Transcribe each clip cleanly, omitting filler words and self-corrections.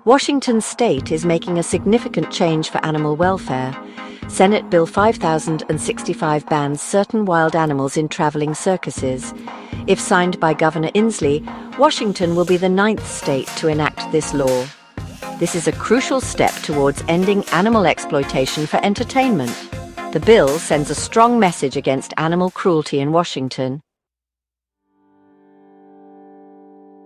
Washington state is making a significant change for animal welfare. Senate Bill 5065 bans certain wild animals in traveling circuses. If signed by Governor Inslee, Washington will be the 9th state to enact this law. This is a crucial step towards ending animal exploitation for entertainment. The bill sends a strong message against animal cruelty in Washington.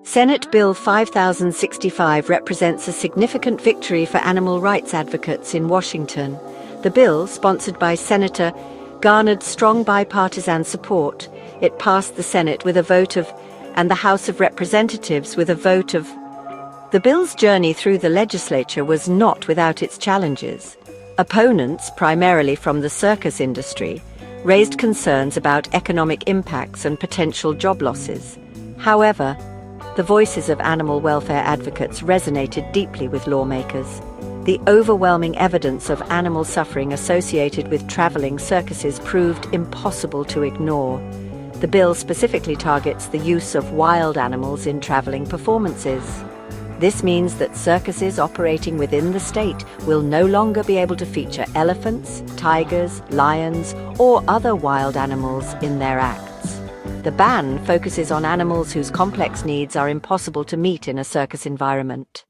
Senate Bill 5065 represents a significant victory for animal rights advocates in Washington. The bill, sponsored by Senator, garnered strong bipartisan support. It passed the Senate with a vote of, and the House of Representatives with a vote of. The bill's journey through the legislature was not without its challenges. Opponents, primarily from the circus industry, raised concerns about economic impacts and potential job losses. However, the voices of animal welfare advocates resonated deeply with lawmakers. The overwhelming evidence of animal suffering associated with traveling circuses proved impossible to ignore. The bill specifically targets the use of wild animals in traveling performances. This means that circuses operating within the state will no longer be able to feature elephants, tigers, lions, or other wild animals in their acts. The ban focuses on animals whose complex needs are impossible to meet in a circus environment.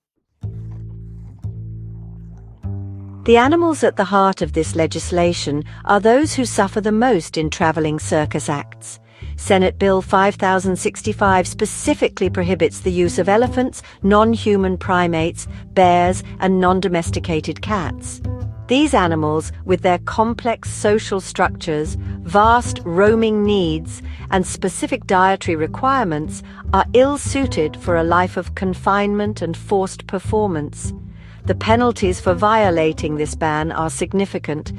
The animals at the heart of this legislation are those who suffer the most in traveling circus acts. Senate Bill 5065 specifically prohibits the use of elephants, non-human primates, bears, and non-domesticated cats. These animals, with their complex social structures, vast roaming needs, and specific dietary requirements, are ill-suited for a life of confinement and forced performance. The penalties for violating this ban are significant.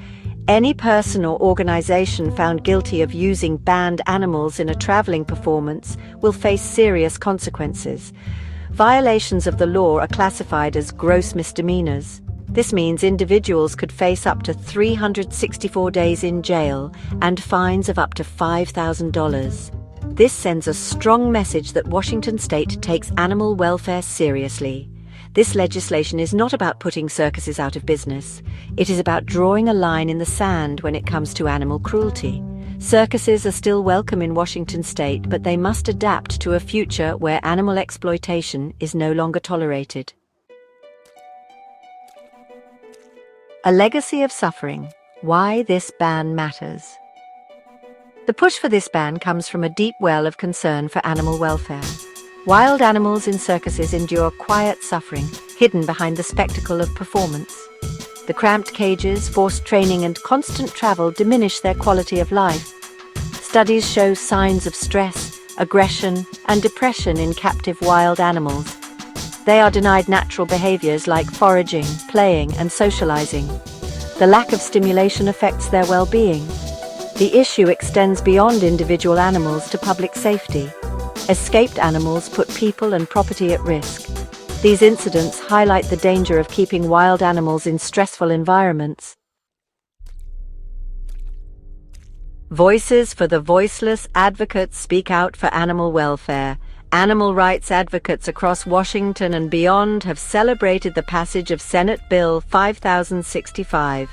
Any person or organization found guilty of using banned animals in a traveling performance will face serious consequences. Violations of the law are classified as gross misdemeanors. This means individuals could face up to 364 days in jail and fines of up to $5,000. This sends a strong message that Washington state takes animal welfare seriously. This legislation is not about putting circuses out of business. It is about drawing a line in the sand when it comes to animal cruelty. Circuses are still welcome in Washington state, but they must adapt to a future where animal exploitation is no longer tolerated. A legacy of suffering. Why this ban matters. The push for this ban comes from a deep well of concern for animal welfare. Wild animals in circuses endure quiet suffering, hidden behind the spectacle of performance. The cramped cages, forced training, and constant travel diminish their quality of life. Studies show signs of stress, aggression, and depression in captive wild animals. They are denied natural behaviors like foraging, playing, and socializing. The lack of stimulation affects their well-being. The issue extends beyond individual animals to public safety. Escaped animals put people and property at risk. These incidents highlight the danger of keeping wild animals in stressful environments. Voices for the voiceless advocates speak out for animal welfare. Animal rights advocates across Washington and beyond have celebrated the passage of Senate Bill 5065.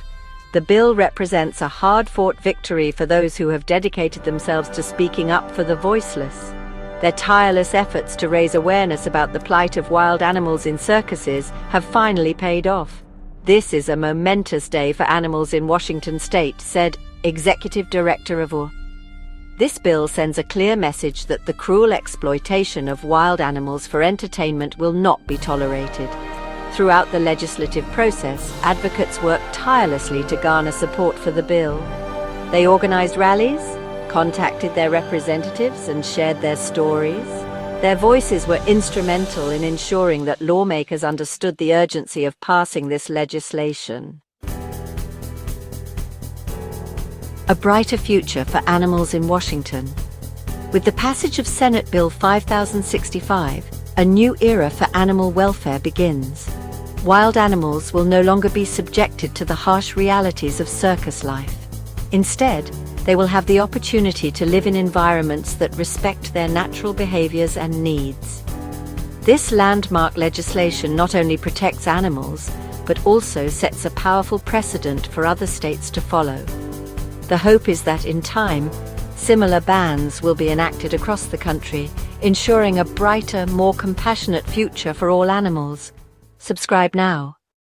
The bill represents a hard-fought victory for those who have dedicated themselves to speaking up for the voiceless. Their tireless efforts to raise awareness about the plight of wild animals in circuses have finally paid off. This is a momentous day for animals in Washington state, said Executive Director of OR. This bill sends a clear message that the cruel exploitation of wild animals for entertainment will not be tolerated. Throughout the legislative process, advocates worked tirelessly to garner support for the bill. They organized rallies, contacted their representatives, and shared their stories. Their voices were instrumental in ensuring that lawmakers understood the urgency of passing this legislation. A brighter future for animals in Washington. With the passage of Senate Bill 5065, a new era for animal welfare begins. Wild animals will no longer be subjected to the harsh realities of circus life. Instead, they will have the opportunity to live in environments that respect their natural behaviors and needs. This landmark legislation not only protects animals, but also sets a powerful precedent for other states to follow. The hope is that in time, similar bans will be enacted across the country, ensuring a brighter, more compassionate future for all animals. Subscribe now.